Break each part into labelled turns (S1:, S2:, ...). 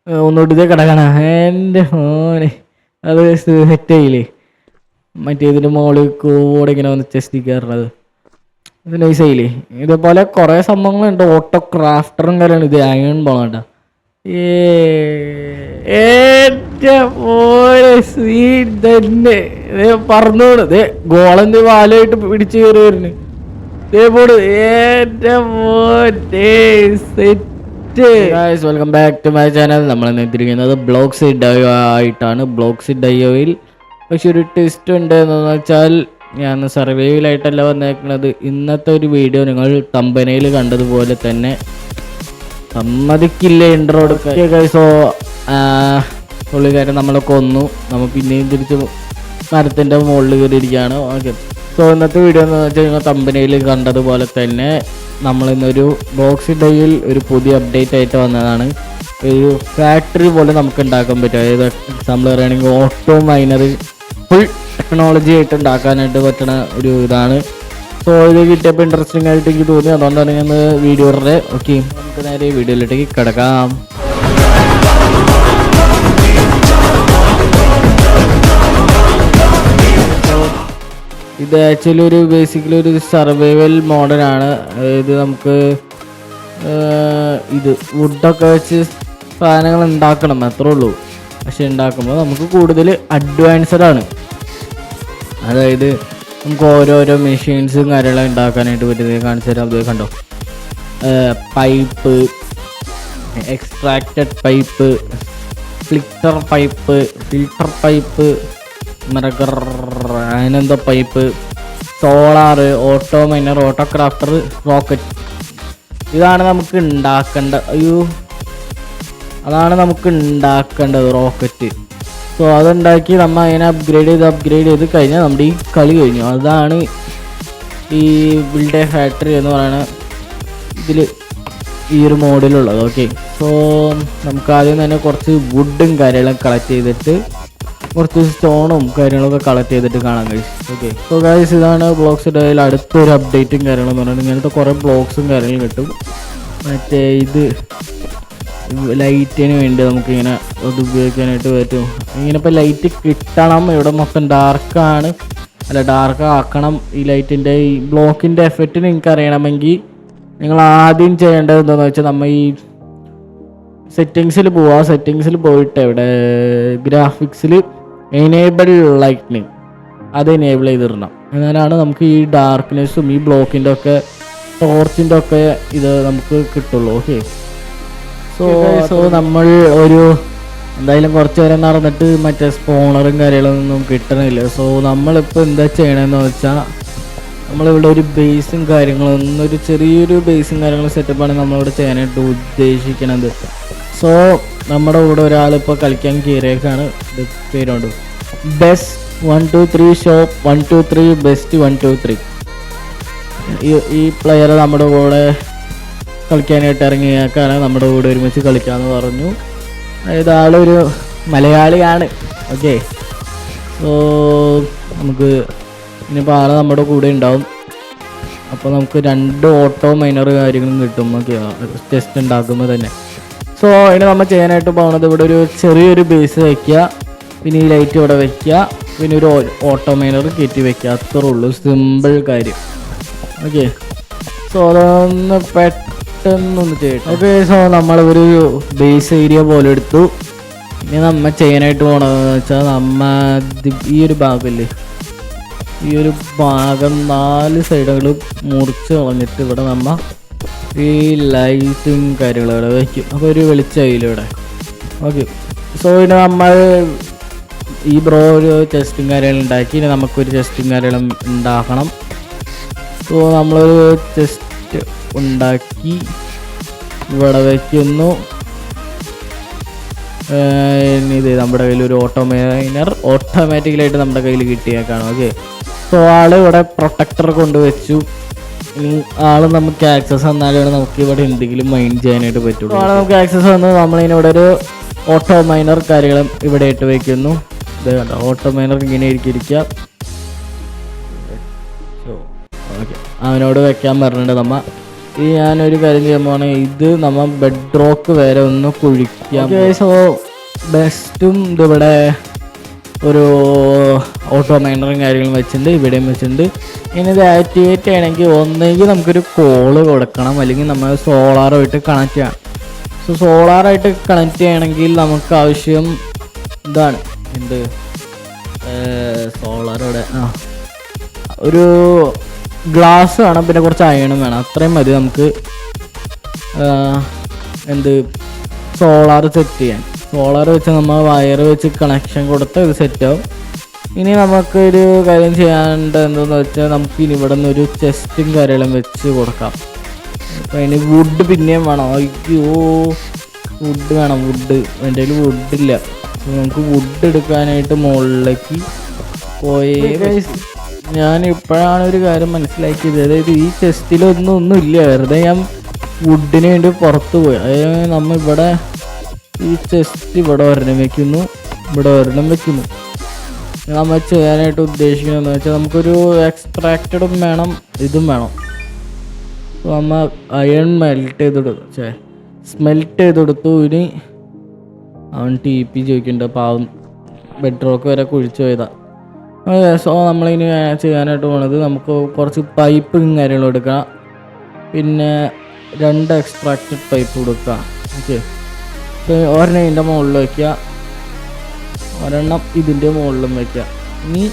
S1: ഒന്നുകൂടി ഇത് കിടക്കണ എൻ്റെ മോനെ അത് സെറ്റായില്ലേ. മറ്റേതിൻ്റെ മുകളിൽ കൂടെ ഇങ്ങനെ വന്ന് ചെസ്റ്റി കയറുന്നത് ഇത് നൈസായില്ലേ. ഇതേപോലെ കുറേ സംഭവങ്ങളുണ്ട്. ഓട്ടോ ക്രാഫ്റ്ററും കാര്യമാണ്. ഇത് അയൺ പോകണ്ട എൻ്റെ പോലെ സ്വീറ്റ് തന്നെ പറഞ്ഞോളൂ. ഇതേ ഗോളന്ത് വാലായിട്ട് പിടിച്ച് കയറി വരുന്നു. ഇതേപോലെ എൻ്റെ welcome back to my channel. നമ്മൾ എത്തിയിരിക്കുന്നത് ബ്ലോക്സ് ഡയോ ആയിട്ടാണ്. ബ്ലോക്സ് ഡയോയിൽ പക്ഷെ ഒരു ട്വിസ്റ്റ് ഉണ്ട്. എന്താണെന്ന് വെച്ചാൽ ഞാൻ സർവൈവലായിട്ടല്ല വന്നേക്കുന്നത്. ഇന്നത്തെ ഒരു വീഡിയോ നിങ്ങൾ തമ്പനയിൽ കണ്ടതുപോലെ തന്നെ സമ്മതിക്കില്ല ഇൻട്രോ എടുക്കാൻ. സോ പുള്ളിക്കാരൻ നമ്മളെ കൊന്നു. നമ്മൾ പിന്നെയും തിരിച്ച് മരത്തിൻ്റെ മുകളിൽ കയറിയിരിക്കുകയാണ്. ഓക്കെ, സോ ഇന്നത്തെ വീഡിയോ എന്ന് വെച്ചാൽ നിങ്ങൾ തമ്പനയിൽ കണ്ടതുപോലെ തന്നെ നമ്മളിന്നൊരു ബോക്സ് ഡേയിൽ ഒരു പുതിയ അപ്ഡേറ്റ് ആയിട്ട് വന്നതാണ്. ഒരു ഫാക്ടറി പോലെ നമുക്ക് ഉണ്ടാക്കാൻ പറ്റും. അതായത് എക്സാമ്പിൾ പറയുകയാണെങ്കിൽ ഓട്ടോ മൈനർ ഫുൾ ടെക്നോളജി ആയിട്ട് ഉണ്ടാക്കാനായിട്ട് പറ്റുന്ന ഒരു ഇതാണ്. സോ ഇത് കിട്ടിയപ്പോൾ ഇൻട്രസ്റ്റിംഗ് ആയിട്ട് എനിക്ക് തോന്നി. അതുകൊണ്ടാണ് ഞാൻ വീഡിയോ ഇടുന്നത്. ഓക്കെ, നമുക്ക് നേരെ വീഡിയോയിലേക്ക് കിടക്കാം. ഇത് ആക്ച്വലി ഒരു ബേസിക്കലി ഒരു സർവൈവൽ മോഡലാണ്. അതായത് നമുക്ക് ഇത് വുഡൊക്കെ വെച്ച് സാധനങ്ങൾ ഉണ്ടാക്കണം, അത്രേ ഉള്ളൂ. പക്ഷെ ഉണ്ടാക്കുമ്പോൾ നമുക്ക് കൂടുതൽ അഡ്വാൻസ്ഡ് ആണ്. അതായത് നമുക്ക് ഓരോരോ മെഷീൻസും കാര്യങ്ങളും ഉണ്ടാക്കാനായിട്ട് പറ്റുന്നത് കാണിച്ചു തരാം. അത് കണ്ടോ, pipe, extracted pipe, filter pipe, മരഗർ അതിനെന്തോ pipe, solar, auto miner, auto crafter, rocket. ഇതാണ് നമുക്ക് ഉണ്ടാക്കേണ്ടത് റോക്കറ്റ്. സോ അതുണ്ടാക്കി നമ്മൾ അതിനെ അപ്ഗ്രേഡ് ചെയ്ത് കഴിഞ്ഞാൽ നമ്മുടെ ഈ കളി കഴിഞ്ഞു. അതാണ് ഈ ബിൽഡ് എ ഫാക്ടറി എന്ന് പറയുന്ന ഇതിൽ ഈ ഒരു മോഡിലുള്ളത്. ഓക്കെ, സോ നമുക്ക് ആദ്യം തന്നെ കുറച്ച് വുഡും കാര്യങ്ങളും കളക്ട് ചെയ്തിട്ട് കുറച്ച് സ്റ്റോണും കാര്യങ്ങളൊക്കെ കളക്ട് ചെയ്തിട്ട് കാണാൻ കഴിയും. ഓക്കെ, സോ ഗൈസ് ഇതാണ് ബ്ലോക്സ് ഡേയിൽ അടുത്തൊരു അപ്ഡേറ്റും കാര്യങ്ങളും എന്ന് പറയുന്നത്. ഇങ്ങനത്തെ കുറേ ബ്ലോക്സും കാര്യങ്ങളും കിട്ടും. മറ്റേ ഇത് ലൈറ്റിന് വേണ്ടി നമുക്കിങ്ങനെ അത് ഉപയോഗിക്കാനായിട്ട് പറ്റും. ഇങ്ങനെ ഇപ്പോൾ ലൈറ്റ് കിട്ടണം. ഇവിടെ മൊത്തം ഡാർക്ക് ആക്കണം. ഈ ലൈറ്റിൻ്റെ ഈ ബ്ലോക്കിൻ്റെ എഫക്റ്റ് നിങ്ങൾക്ക് അറിയണമെങ്കിൽ നിങ്ങൾ ആദ്യം ചെയ്യേണ്ടത് എന്താണെന്ന് വെച്ചാൽ നമ്മൾ ഈ സെറ്റിങ്സിൽ പോയിട്ട് ഇവിടെ ഗ്രാഫിക്സിൽ എനേബിൾ ലൈറ്റ്നിങ് അത് എനേബിൾ ചെയ്തിടണം. എന്നാലാണ് നമുക്ക് ഈ ഡാർക്ക്നെസ്സും ഈ ബ്ലോക്കിൻ്റെ ഒക്കെ ടോർച്ചിൻ്റെ ഒക്കെ ഇത് നമുക്ക് കിട്ടുള്ളൂ. ഓക്കെ, സോ നമ്മൾ ഒരു എന്തായാലും കുറച്ച് നേരം നടന്നിട്ട് മറ്റേ സ്പോണറും കാര്യങ്ങളൊന്നും കിട്ടണില്ല. സോ നമ്മളിപ്പോൾ എന്താ ചെയ്യണമെന്ന് വെച്ചാൽ നമ്മളിവിടെ ഒരു ബേസും കാര്യങ്ങളൊന്നും ഒരു ചെറിയൊരു ബേസും കാര്യങ്ങളും സെറ്റപ്പാണ് നമ്മളിവിടെ ചെയ്യാനായിട്ട് ഉദ്ദേശിക്കണത്. സോ നമ്മുടെ കൂടെ ഒരാളിപ്പോൾ കളിക്കാൻ കയറിയേക്കാണ്. ഇത് പേരുണ്ട് ബെസ്റ്റ് 123 ഷോപ്പ് 123 ബെസ്റ്റ് 123. ഈ പ്ലെയർ നമ്മുടെ കൂടെ കളിക്കാനായിട്ട് ഇറങ്ങിയേക്കാണ്. നമ്മുടെ കൂടെ ഒരുമിച്ച് കളിക്കാമെന്ന് പറഞ്ഞു. അതായത് ആളൊരു മലയാളിയാണ്. ഓക്കെ, സോ നമുക്ക് ഇനിയിപ്പോൾ ആൾ നമ്മുടെ കൂടെ ഉണ്ടാവും. അപ്പോൾ നമുക്ക് 2 ഓട്ടോ മൈനർ കാര്യങ്ങളും കിട്ടും. ഓക്കെ, ടെസ്റ്റ് ഉണ്ടാക്കുമ്പോൾ തന്നെ. സോ ഇനി നമ്മൾ ചെയ്യാനായിട്ട് പോകുന്നത് ഇവിടെ ഒരു ചെറിയൊരു ബേസ് വയ്ക്കുക, പിന്നെ ഈ ലൈറ്റ് ഇവിടെ വയ്ക്കുക, പിന്നെ ഒരു ഓട്ടോ മൈനർ കയറ്റി വയ്ക്കുക. അത്രേ ഉള്ളൂ, സിമ്പിൾ കാര്യം. ഓക്കെ, സോ അതൊന്ന് പെട്ടെന്നൊന്ന് ചെയ്യട്ടെ. ഓക്കെ, സോ നമ്മളൊരു ബേസ് ഏരിയ പോലെ എടുത്തു. ഇനി നമ്മൾ ചെയ്യാനായിട്ട് പോകണമെന്ന് വെച്ചാൽ ഈ ഒരു ഭാഗമില്ലേ, ഈ ഒരു ഭാഗം 4 സൈഡുകളും മുറിച്ച് കളഞ്ഞിട്ട് ഇവിടെ നമ്മൾ ഈ ലൈറ്റും കാര്യങ്ങളും ഇവിടെ വയ്ക്കും. അപ്പോൾ ഒരു വെളിച്ചമായില്ല ഇവിടെ. ഓക്കെ, സോ ഇനി നമ്മൾ ഈ ഒരു ചെസ്റ്റും കാര്യങ്ങളും ഉണ്ടാക്കി. ഇനി നമുക്കൊരു ചെസ്റ്റും കാര്യങ്ങളും ഉണ്ടാക്കണം. സോ നമ്മളൊരു ചെസ്റ്റ് ഉണ്ടാക്കി ഇവിടെ വയ്ക്കുന്നു. ഇത് നമ്മുടെ കയ്യിൽ ഒരു ഓട്ടോ മൈനർ ഓട്ടോമാറ്റിക്കലായിട്ട് നമ്മുടെ കയ്യിൽ കിട്ടിയേക്കാണ്. ഓക്കെ, സോ ആൾ ഇവിടെ പ്രൊട്ടക്ടർ കൊണ്ടുവച്ചു. ഇനി ആൾ നമുക്ക് ആക്സസ് വന്നാലാണ് നമുക്ക് ഇവിടെ എന്തെങ്കിലും മൈൻഡ് ചെയ്യാനായിട്ട് പറ്റുള്ളൂ. ആൾ നമുക്ക് ആക്സസ് വന്ന് നമ്മളിവിടെ ഒരു ഓട്ടോ മൈനർ കാര്യങ്ങളും ഇവിടെ ഇട്ട് വയ്ക്കുന്നു. ഇത് കണ്ടോ, ഓട്ടോ മൈനർ ഇങ്ങനെ ഇരിക്കുക. സോ ഓക്കെ, അവനോട് വെക്കാൻ പറഞ്ഞിട്ട് നമ്മ ഈ ഞാനൊരു കാര്യം ചെയ്യാൻ പോവാണ്, ഇത് നമ്മൾ ബെഡ് റോക്ക് വരെ ഒന്ന് കുഴിക്കാം. സോ ബെസ്റ്റും ഇതിവിടെ ഒരു ഓട്ടോ മൈനറും കാര്യങ്ങളും വെച്ചിട്ടുണ്ട്, ഇവിടെയും വെച്ചിട്ടുണ്ട്. ഇനി ഇത് ആക്ടിവേറ്റ് ചെയ്യണമെങ്കിൽ ഒന്നെങ്കിൽ നമുക്കൊരു കോള് കൊടുക്കണം, അല്ലെങ്കിൽ നമ്മൾ സോളാറുമായിട്ട് കണക്ട് ചെയ്യണം. സോ സോളാറായിട്ട് കണക്ട് ചെയ്യണമെങ്കിൽ നമുക്ക് ആവശ്യം ഇതാണ്, എന്ത് സോളാറോടെ ഒരു ഗ്ലാസ് വേണം, പിന്നെ കുറച്ച് അയണും വേണം. അത്രയും മതി നമുക്ക് സോളാർ സെറ്റ് ചെയ്യാൻ. സോളാർ വെച്ച് നമ്മൾ വയർ വെച്ച് കണക്ഷൻ കൊടുത്ത് ഇത് സെറ്റാവും. ഇനി നമുക്കൊരു കാര്യം ചെയ്യാണ്ട് എന്താണെന്ന് വെച്ചാൽ നമുക്ക് ഇനി ഇവിടെ നിന്ന് ഒരു ചെസ്റ്റും കാര്യങ്ങളും വെച്ച് കൊടുക്കാം. അപ്പോൾ അതിന് വുഡ് പിന്നെയും വേണം. അയ്യോ വുഡ് വേണം, വുഡ് എൻ്റെ കയ്യിൽ വുഡില്ല. നമുക്ക് വുഡ് എടുക്കാനായിട്ട് മുകളിലേക്ക് പോയേ. ഞാൻ ഇപ്പോഴാണ് ഒരു കാര്യം മനസ്സിലാക്കിയത്, അതായത് ഈ ചെസ്റ്റിലൊന്നും ഇല്ല, വെറുതെ ഞാൻ വുഡിന് വേണ്ടി പുറത്ത് പോയി. അതായത് നമ്മൾ ഇവിടെ ഈ ചെസ്റ്റ് ഇവിടെ ഒരെണ്ണം വെക്കുന്നു, ഇവിടെ ഒരെണ്ണം വെക്കുന്നു. നമ്മൾ ചെയ്യാനായിട്ട് ഉദ്ദേശിക്കുന്നതെന്ന് വെച്ചാൽ നമുക്കൊരു എക്സ്ട്രാക്റ്റഡും വേണം, ഇതും വേണം. നമ്മൾ അയൺ സ്മെൽറ്റ് ചെയ്തെടുത്തു. ഇനി അവൻ TP ചോദിക്കുന്നുണ്ട്, പാവം ബെഡ് റോക്ക് വരെ കുഴിച്ചു പോയതാ. സോ നമ്മളിനി ചെയ്യാനായിട്ട് പോണത്, നമുക്ക് കുറച്ച് പൈപ്പും കാര്യങ്ങളും എടുക്കാം, പിന്നെ 2 എക്സ്ട്രാക്റ്റഡ് പൈപ്പ് കൊടുക്കുക. ഓക്കെ, ഒരെണ്ണം ഇതിൻ്റെ മുകളിൽ വയ്ക്കുക, ഒരെണ്ണം ഇതിൻ്റെ മുകളിലും വയ്ക്കുക. ഇനി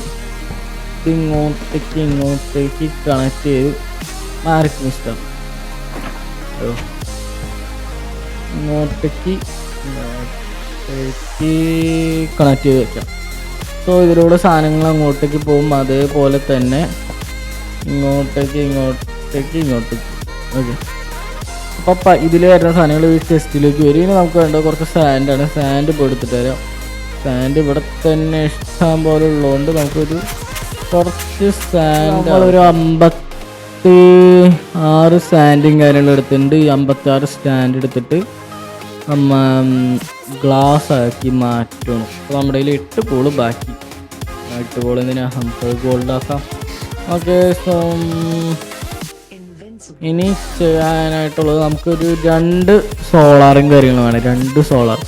S1: ഇങ്ങോട്ടേക്ക് കണക്ട് ചെയ്ത് മാർക്ക് മിസ്റ്റർ ഇങ്ങോട്ടേക്ക് കണക്ട് ചെയ്ത് വെക്കാം. സോ ഇതിലൂടെ സാധനങ്ങൾ അങ്ങോട്ടേക്ക് പോകും, അതേപോലെ തന്നെ ഇങ്ങോട്ടേക്ക്. ഓക്കെ, അപ്പോൾ ഇതിൽ വരുന്ന സാധനങ്ങൾ ഈ ചെസ്റ്റിലേക്ക് വരും. ഇനി നമുക്ക് വേണ്ട കുറച്ച് സാൻഡാണ്. സാൻഡ് ഇപ്പോൾ എടുത്തിട്ട് വരാം. സാൻഡ് ഇവിടെ തന്നെ ഇഷ്ടം പോലെ ഉള്ളതുകൊണ്ട് നമുക്കൊരു കുറച്ച് സാൻഡ്, ഒരു 56 സാൻഡും കാര്യങ്ങളും എടുത്തിട്ടുണ്ട്. ഈ 56 സ്റ്റാൻഡ് എടുത്തിട്ട് നമ്മ ഗ്ലാസ് ആക്കി മാറ്റണം. അപ്പോൾ നമ്മുടെ കയ്യിൽ 8 കോള് ബാക്കി. 8 കോള് എന്തിനാ, നമുക്ക് ഗോൾഡാക്കാം. ഓക്കെ, സോ ഇനി ചെയ്യാനായിട്ടുള്ളത് നമുക്കൊരു 2 സോളാറും കാര്യങ്ങളും വേണം. 2 സോളാർ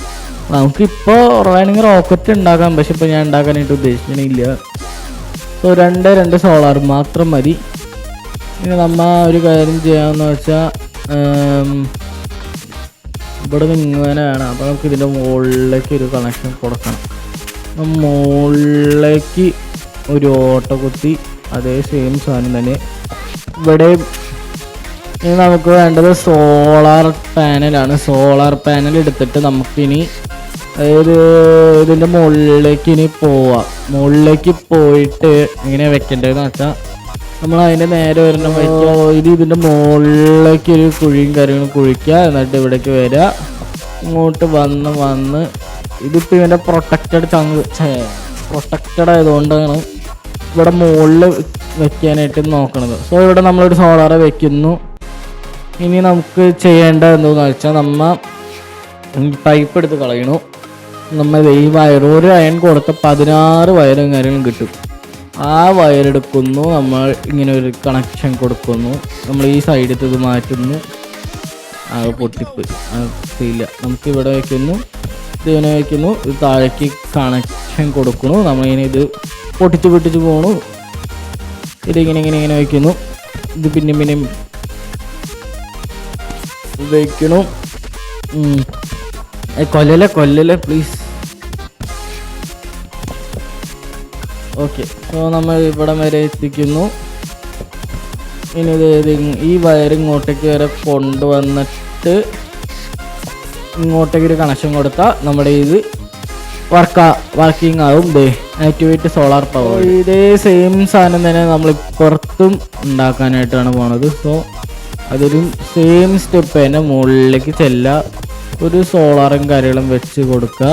S1: നമുക്കിപ്പോൾ വേണമെങ്കിൽ റോക്കറ്റ് ഉണ്ടാക്കാം, പക്ഷെ ഇപ്പോൾ ഞാൻ ഉണ്ടാക്കാനായിട്ട് ഉദ്ദേശിക്കണില്ല. സോ 2 സോളാർ മാത്രം മതി. ഇനി നമ്മൾ ഒരു കാര്യം ചെയ്യാമെന്ന് വെച്ചാൽ, ഇവിടെ നിന്ന് ഇങ്ങനെ വേണം. അപ്പോൾ നമുക്ക് ഇതിൻ്റെ മുകളിലേക്ക് ഒരു കണക്ഷൻ കൊടുക്കണം. മുകളിലേക്ക് ഒരു ഓട്ടോ കുത്തി അതേ സെയിം സാധനം തന്നെ ഇവിടെ. ഇനി നമുക്ക് വേണ്ടത് സോളാർ പാനലാണ്. സോളാർ പാനൽ എടുത്തിട്ട് നമുക്കിനി, അതായത് ഇതിൻ്റെ മുകളിലേക്ക് ഇനി പോവാം. മുകളിലേക്ക് പോയിട്ട് എങ്ങനെ വെക്കേണ്ടതെന്ന് വെച്ചാൽ, നമ്മൾ അതിൻ്റെ നേരെ ഒരെണ്ണം വയ്ക്കുക. ഇതിൻ്റെ മുകളിലേക്ക് ഒരു കുഴിയും കാര്യങ്ങളും കുഴിക്കുക. എന്നിട്ട് ഇവിടേക്ക് വരിക, ഇങ്ങോട്ട് വന്ന് ഇതിപ്പോൾ ഇവൻ്റെ പ്രൊട്ടക്റ്റഡ് ആയതുകൊണ്ടാണ് ഇവിടെ മുകളിൽ വെക്കാനായിട്ട് നോക്കണത്. സോ ഇവിടെ നമ്മളൊരു സോളാർ വെക്കുന്നു. ഇനി നമുക്ക് ചെയ്യേണ്ടത് എന്താണെന്ന് വെച്ചാൽ, നമ്മൾ പൈപ്പ് എടുത്ത് കളയണു. നമ്മൾ ഈ വയർ, ഒരു അയൺ കൊടുത്ത 16 വയറും കാര്യങ്ങളും കിട്ടും. ആ വയറെടുക്കുന്നു, നമ്മൾ ഇങ്ങനെ ഒരു കണക്ഷൻ കൊടുക്കുന്നു. നമ്മൾ ഈ സൈഡിൽ ഇത് മാറ്റുന്നു. അത് പൊട്ടിപ്പ് ഇല്ല, നമുക്കിവിടെ വയ്ക്കുന്നു, ഇതിനെ വയ്ക്കുന്നു, ഇത് താഴേക്ക് കണക്ഷൻ കൊടുക്കുന്നു. നമ്മളിങ്ങനെ ഇത് പൊട്ടിച്ച് പോകണു. ഇതിങ്ങനെ വയ്ക്കുന്നു. ഇത് പിന്നെയും വയ്ക്കണു. കൊല്ലല്ലേ പ്ലീസ്. ഓക്കെ, സോ നമ്മൾ ഇവിടെ വരെ എത്തിക്കുന്നു. ഇനി ഈ വയർ ഇങ്ങോട്ടേക്ക് വരെ കൊണ്ടുവന്നിട്ട് ഇങ്ങോട്ടേക്ക് ഒരു കണക്ഷൻ കൊടുത്താൽ നമ്മുടെ ഇത് വർക്കിംഗ് ആവും. Activate solar power. ഇതേ സെയിം സാധനം തന്നെ നമ്മൾ പുറത്തും ഉണ്ടാക്കാനായിട്ടാണ് പോണത്. സോ അതൊരു സെയിം സ്റ്റെപ്പ് തന്നെ, മുകളിലേക്ക് ചെല്ലുക, ഒരു സോളാറും കാര്യങ്ങളും വെച്ച് കൊടുക്കുക.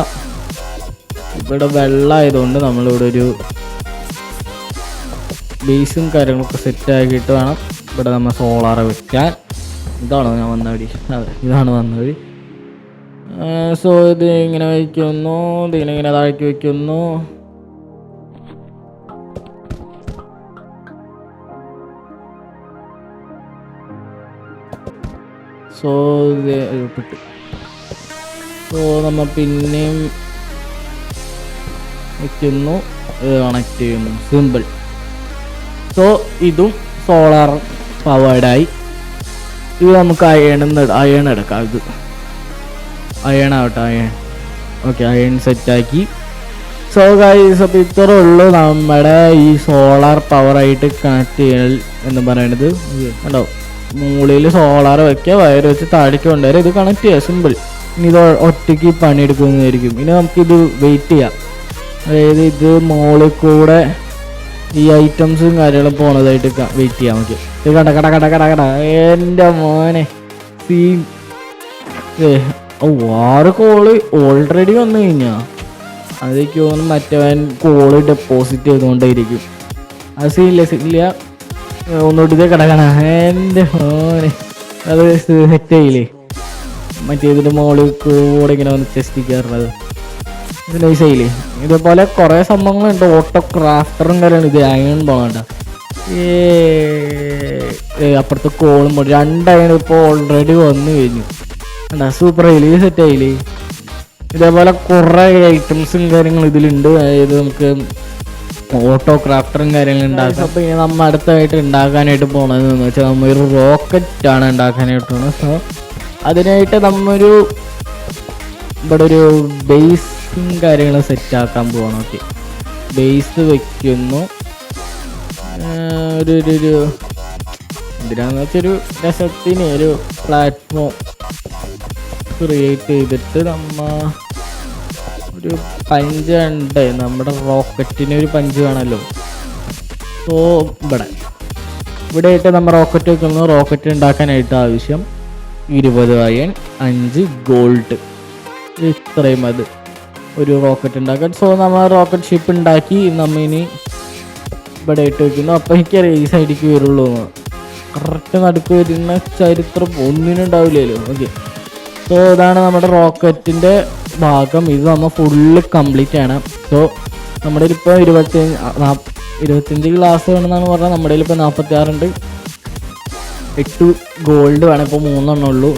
S1: ഇവിടെ വെള്ളമായതുകൊണ്ട് നമ്മളിവിടെ ഒരു ബേസും കാര്യങ്ങളൊക്കെ സെറ്റ് ആക്കിയിട്ട് വേണം ഇവിടെ നമ്മൾ സോളാറ് വെക്കാൻ. ഇതാണോ ഞാൻ വന്ന വഴി? അതെ, ഇതാണ് വന്ന വഴി. സോ ഇത് ഇങ്ങനെ വയ്ക്കുന്നു, ഇതിങ്ങനെ താഴേക്ക് വയ്ക്കുന്നു. സോ പെട്ട്. സോ നമ്മൾ പിന്നെയും വയ്ക്കുന്നു, കണക്ട് ചെയ്യുന്നു, സിമ്പിൾ. സോ ഇതും സോളാർ പവേർഡായി. ഇത് നമുക്ക് അയൺ എടുക്കാം. ഇത് അയൺ ആവട്ടെ, അയൺ. ഓക്കെ, അയൺ സെറ്റാക്കി. സോ ഗൈസ്, അപ്പോൾ ഇത്രേ ഉള്ളൂ നമ്മുടെ ഈ സോളാർ പവറായിട്ട് കണക്ട് ചെയ്യൽ എന്ന് പറയുന്നത്. കണ്ടോ, മുകളിൽ സോളാർ വയ്ക്കുക, വയർ വെച്ച് താഴേക്ക് കൊണ്ടുവരാം, ഇത് കണക്ട് ചെയ്യുക, സിമ്പിൾ. ഇനി ഇത് ഒറ്റയ്ക്ക് പണിയെടുക്കുന്നതായിരിക്കും. ഇനി നമുക്കിത് വെയിറ്റ് ചെയ്യാം. അതായത് ഇത് മുകളിൽ കൂടെ ഈ ഐറ്റംസും കാര്യങ്ങളും പോണതായിട്ട് വെയിറ്റ് ചെയ്യാം. ഓക്കെ, ഇത് കട കട കട കട കട എൻ്റെ മോനെ സീൻ. 6 കോള് ഓൾറെഡി വന്നു കഴിഞ്ഞാൽ അതൊക്കെ തോന്നുന്നു മറ്റവൻ കോള് ഡെപ്പോസിറ്റ് ചെയ്തുകൊണ്ടേയിരിക്കും. അത് സീനില്ല. ഒന്നുകൂടി ഇത് കിടക്കണ എൻ്റെ മോനെ, അത് സെറ്റായില്ലേ. മറ്റേതിൻ്റെ മുകളിൽ കൂടെ ഇങ്ങനെ വന്ന് ചെസ്റ്റ് കയറുന്നത് ഇത് നൈസായില്ലേ. ഇതേപോലെ കുറേ സംഭവങ്ങളുണ്ട്. ഓട്ടോ ക്രാഫ്റ്ററും കാര്യമാണ്. ഇത് അയൺ പോകണ്ട. അപ്പുറത്ത് കോളും 2 അയൺ ഇപ്പോൾ ഓൾറെഡി വന്നു കഴിഞ്ഞു. എന്താ സൂപ്പർ ആയില്ലേ, സെറ്റായില്ലേ. ഇതേപോലെ കുറേ ഐറ്റംസും കാര്യങ്ങളും ഇതിലുണ്ട്. അതായത് നമുക്ക് ഓട്ടോ ക്രാഫ്റ്ററും കാര്യങ്ങളും ഉണ്ടാക്കാം. അപ്പോൾ ഇനി നമ്മൾ അടുത്തായിട്ട് ഉണ്ടാക്കാനായിട്ട് പോകണതെന്ന് വെച്ചാൽ നമ്മൊരു റോക്കറ്റാണ് ഉണ്ടാക്കാനായിട്ട് പോകണം. സോ അതിനായിട്ട് നമ്മൊരു ഇവിടെ ഒരു ബേസും കാര്യങ്ങളും സെറ്റാക്കാൻ പോകണം. ഓക്കെ, ബേസ് വയ്ക്കുന്നു. ഒരു എന്തിനാന്ന് വെച്ചൊരു രസത്തിന് ഒരു പ്ലാറ്റ്ഫോം ക്രിയേറ്റ് ചെയ്തിട്ട് നമ്മ ഒരു പഞ്ച് ഉണ്ട്. നമ്മുടെ റോക്കറ്റിന് ഒരു പഞ്ച് വേണമല്ലോ. സോ ഇവിടെ ആയിട്ട് നമ്മൾ റോക്കറ്റ് വെക്കുന്നു. റോക്കറ്റ് ഉണ്ടാക്കാനായിട്ട് ആവശ്യം 20 അയൺ, 5 ഗോൾഡ്, ഇത്രയും അത് ഒരു റോക്കറ്റ് ഉണ്ടാക്കാൻ. സോ നമ്മൾ റോക്കറ്റ് ഷിപ്പ് ഉണ്ടാക്കി നമ്മ ഇനി ഇവിടെ ഇട്ട് വെക്കുന്നു. അപ്പോൾ എനിക്കറിയാം ഈ സൈഡിലേക്ക് വരുള്ളൂ. കറക്റ്റ് നടുക്ക് വരുന്ന ചരിത്രം ഒന്നിനും ഉണ്ടാവില്ലല്ലോ. ഓക്കെ, സോ ഇതാണ് നമ്മുടെ റോക്കറ്റിൻ്റെ ഭാഗം. ഇത് നമ്മൾ ഫുള്ള് കംപ്ലീറ്റ് ചെയ്യണം. സോ നമ്മുടെ ഇപ്പോൾ 25 ഗ്ലാസ് വേണമെന്നാണ് പറഞ്ഞാൽ. നമ്മുടെ ഇപ്പോൾ 46 ഉണ്ട്. 8 ഗോൾഡ് വേണം. ഇപ്പോൾ 3 എണ്ണം ഉള്ളൂ.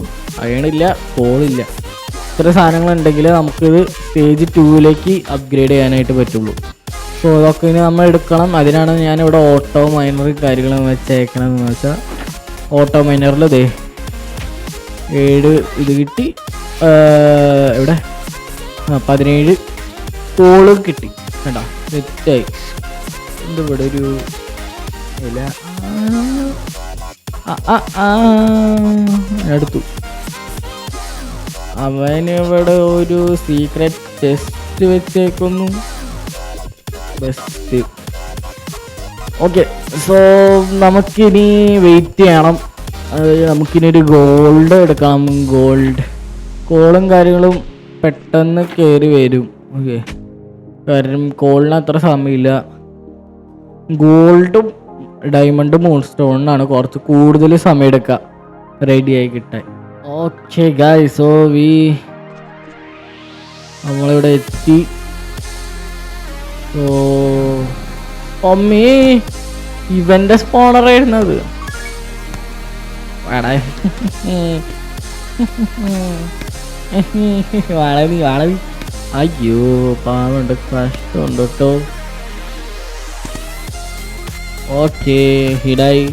S1: അയണില്ല, കോളില്ല. ഇത്ര സാധനങ്ങളുണ്ടെങ്കിൽ നമുക്കിത് സ്റ്റേജ് 2ലേക്ക് അപ്ഗ്രേഡ് ചെയ്യാനായിട്ട് പറ്റുള്ളൂ. സോ അതൊക്കെ ഇനി നമ്മൾ എടുക്കണം. അതിനാണ് ഞാനിവിടെ ഓട്ടോ മൈനർ കാര്യങ്ങളും വെച്ചേക്കണമെന്ന് വെച്ചാൽ ഓട്ടോ മൈനറിൽ 7 ഇത് കിട്ടി. ഇവിടെ 17 കോള് കിട്ടി. കേട്ടോ, സെറ്റായി. ഇവിടെ ഒരു ഇല്ല എടുത്തു. അവനിവിടെ ഒരു സീക്രറ്റ് ചെസ്റ്റ് വെച്ചേക്കുന്നു. ബെസ്റ്റ്. ഓക്കെ, സോ നമുക്കിനി വെയിറ്റ് ചെയ്യണം. നമുക്കിനി ഒരു ഗോൾഡ് എടുക്കണം. കോളും കാര്യങ്ങളും പെട്ടെന്ന് കയറി വരും. ഓക്കെ, കാരണം കോളിന് അത്ര സമയമില്ല. ഗോൾഡും ഡയമണ്ടും മൂൺ സ്റ്റോണിനാണ് കുറച്ച് കൂടുതൽ സമയം എടുക്കുക റെഡിയായി കിട്ടാൻ. ഓക്കെ ഗായ്സ്, സോ നമ്മളിവിടെ എത്തി. സോ അമ്മേ, ഇവൻ്റെ സ്പോണറായിരുന്നത്. വളവി അയ്യോ, പാവുണ്ട്, കഷ്ടമുണ്ട് കേട്ടോ. ഓക്കെ, ഹിഡായി.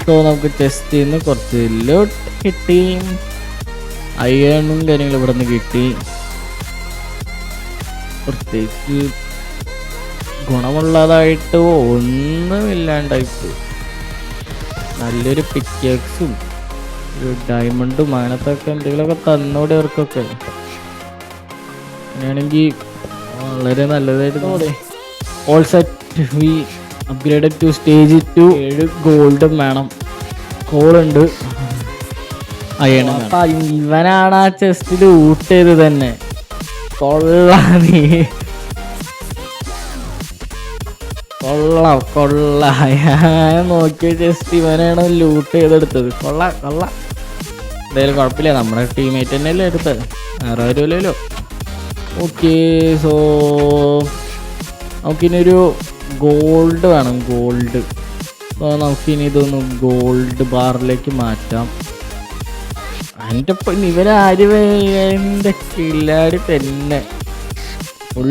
S1: സോ നമുക്ക് ചെസ്റ്റിൽ നിന്ന് കുറച്ച് ലോട്ട് കിട്ടി. അയണും കാര്യങ്ങളും ഇവിടെ നിന്ന് കിട്ടി. പ്രത്യേകിച്ച് ഗുണമുള്ളതായിട്ട് ഒന്നുമില്ലാണ്ടായിപ്പോയി. നല്ലൊരു പിക്കേക്സും ഒരു ഡയമണ്ടും അങ്ങനത്തൊക്കെ എന്തെങ്കിലുമൊക്കെ തന്നോടെ അവർക്കൊക്കെ അങ്ങനെയാണെങ്കിൽ വളരെ നല്ലതായിട്ട് തോന്നി. All set, we upgraded to stage 2. 7 ഗോൾഡും വേണം, കോളുണ്ട്, അയൺ. അപ്പം ഇവനാണ് ആ ചെസ്റ്റിൽ ഊട്ട് ചെയ്ത് തന്നെ. കൊള്ളാം നോക്കിയ ചെസ്റ്റ് ഇവനാണ് ലൂട്ട് ചെയ്തെടുത്തത്. കൊള്ളാം. എന്തായാലും കുഴപ്പമില്ല, നമ്മുടെ ടീമേറ്റ് തന്നെയല്ലേ എടുത്തത്, വേറെ വരുമല്ലോ. ഓക്കെ, സോ നമുക്കിനൊരു ഗോൾഡ് വേണം. സോ നമുക്കിനി ഇതൊന്ന് ഗോൾഡ് ബാറിലേക്ക് മാറ്റാം. എൻ്റെ ഇപ്പം ഇവരാരും എൻ്റെ കില്ലാടി തന്നെ ഫുൾ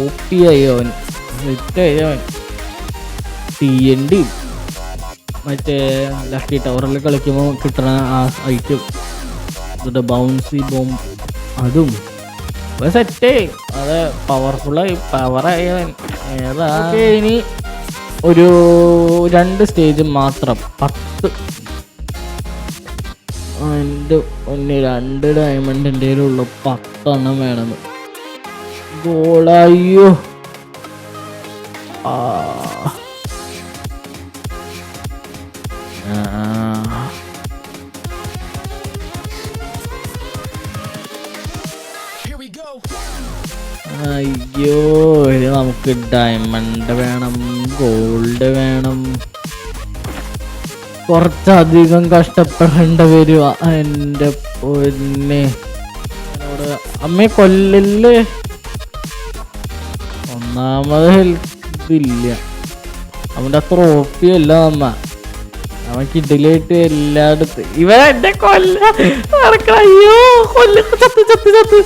S1: OP ആയി അവൻ, സെറ്റായി അവൻ. TND മറ്റേ ലക്കി ടവറിൽ കളിക്കുമ്പോൾ കിട്ടണ ആ ഐറ്റം, ഇതിൻ്റെ ബൗൺസി ബോംബ് അതും സെറ്റേ. അത് പവർഫുള്ളായി, പവറായി അവൻ. ഏതാ ഇനി ഒരു 2 സ്റ്റേജ് മാത്രം 10. എൻ്റെ ഒന്ന് 2 ഡയമണ്ട് എൻ്റെ കയ്യിലുള്ള 10 എണ്ണം വേണമെന്ന്. ഗോളായോ അയ്യോ, ഇത് നമുക്ക് ഡയമണ്ട് വേണം, ഗോൾഡ് വേണം, കുറച്ചധികം കഷ്ടപ്പെടേണ്ട വരുക. എൻ്റെ പൊന്നെ, അമ്മയെ കൊല്ലല്ലേ. ഒന്നാമത് ഹെൽത്ത് ഇല്ല, അവൻ്റെ അത്ര OP-അല്ല അമ്മ. അവൻ കിഡിലായിട്ട് എല്ലായിടത്തും ഇവൻ എന്നെ കൊല്ല. അയ്യോ കൊല്ല, ചത്ത് ചത്ത് ചത്ത്.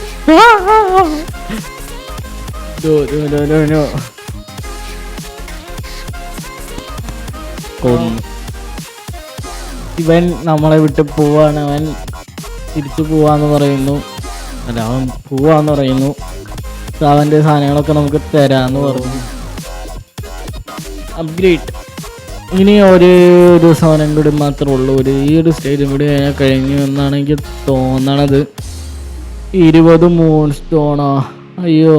S1: കൊന്നു. ഇവൻ നമ്മളെ വിട്ട് പോവാണ്, അവൻ തിരിച്ചു പോവാന്ന് പറയുന്നു. അല്ല, അവൻ പോവാന്ന് പറയുന്നു. അവൻ്റെ സാധനങ്ങളൊക്കെ നമുക്ക് തരാന്ന് പറഞ്ഞു. അപ്ഗ്രേഡ് ഇനി ഒരു സാധനം കൂടി മാത്രമേ ഉള്ളൂ. ഈ ഒരു സ്റ്റേജും കൂടി കഴിഞ്ഞു എന്നാണ് എനിക്ക് തോന്നണത്. 20 മൂൺ സ്റ്റോണാ. അയ്യോ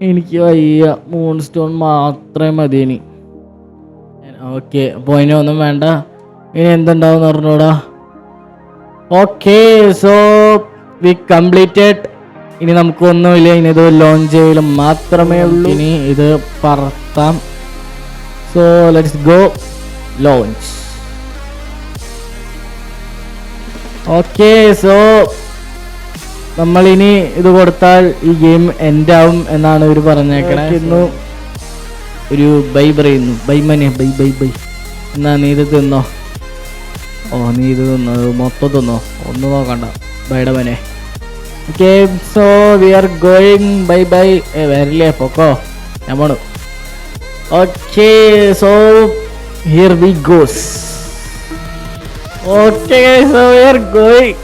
S1: എനിക്ക് വയ്യ, മൂൺ സ്റ്റോൺ മാത്രമേ മതി ഇനി. ഓക്കെ, അപ്പോൾ ഇനി ഒന്നും വേണ്ട. ഇനി എന്തുണ്ടാവും പറഞ്ഞൂടാ. Okay, so we completed. ഇനി നമുക്കൊന്നുമില്ല, ഇനി ഇത് ലോഞ്ച് ചെയ്യലും മാത്രമേ ഉള്ളൂ. ഇനി ഇത് പറത്താം. So let's go launch. Okay, so നമ്മളിനി ഇത് കൊടുത്താൽ ഈ ഗെയിം എൻഡ് ആവും എന്നാണ് ഇവർ പറഞ്ഞേക്കണേ. ഒരു ബൈ പറയുന്നു. ബൈ മനെ, ബൈ ബൈ ബൈ. എന്നാ നീ ഇത് തിന്നോ. നീ ഇത് തിന്നോ, മൊത്തം തിന്നോ, ഒന്നും നോക്കണ്ട. ബൈഡ മനെ. Okay, so V are going. Bye bye. വരില്ലേ, പൊക്കോ, ഞാൻ പോണു. Okay, so here we goes. Okay, so V are going.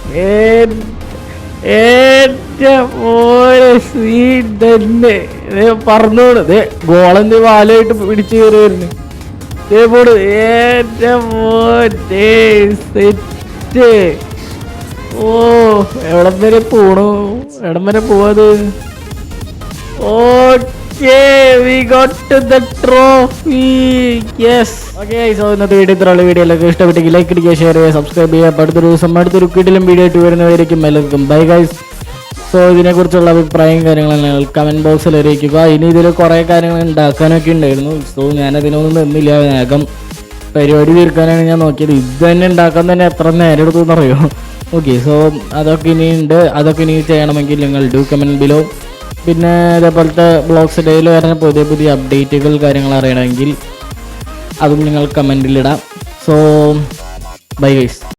S1: പറഞ്ഞോളൂ. ഗോളന്ത് വാലായിട്ട് പിടിച്ചു കയറി വരുന്നു. പോട്. സെറ്റ്. എവിടം വരെ പോണു, എവിടം വരെ പോവാത്. Okay, we got the trophy. Yes. Okay, so ഇന്നത്തെ വീഡിയോ ഇത്രയുള്ള. വീഡിയോ എല്ലാവർക്കും ഇഷ്ടപ്പെട്ടെങ്കിൽ ലൈക്ക് അടിക്കുക, ഷെയർ ചെയ്യുക, സബ്സ്ക്രൈബ് ചെയ്യുക. അടുത്തൊരു ദിവസം അടുത്തൊരു കിടിലും വീഡിയോ ആയിട്ട് വരുന്നവരേക്കും എല്ലാവർക്കും ബൈ ഗൈസ്. സോ ഇതിനെക്കുറിച്ചുള്ള അഭിപ്രായം കാര്യങ്ങളെല്ലാം കമൻറ്റ് ബോക്സിൽ അറിയിക്കുക. ഇനി ഇതിൽ കുറേ കാര്യങ്ങൾ ഉണ്ടാക്കാനൊക്കെ ഉണ്ടായിരുന്നു. സോ ഞാനതിനൊന്നും നിന്നില്ല, വേഗം പരിപാടി തീർക്കാനാണ് ഞാൻ നോക്കിയത്. ഇത് തന്നെ ഉണ്ടാക്കാൻ തന്നെ എത്ര നേരം എടുത്തു എന്നറിയോ. ഓക്കെ, സോ അതൊക്കെ ഇനി ഉണ്ട്. അതൊക്കെ ഇനി ചെയ്യണമെങ്കിൽ നിങ്ങൾ ഡു കമൻറ്റ് ബിലോ. പിന്നെ ഇതേപോലത്തെ ബ്ലോഗ്സ് ഡേയിൽ വരുന്ന പുതിയ പുതിയ അപ്ഡേറ്റുകൾ കാര്യങ്ങൾ അറിയണമെങ്കിൽ അതും നിങ്ങൾ കമൻറ്റിലിടാം. So bye guys.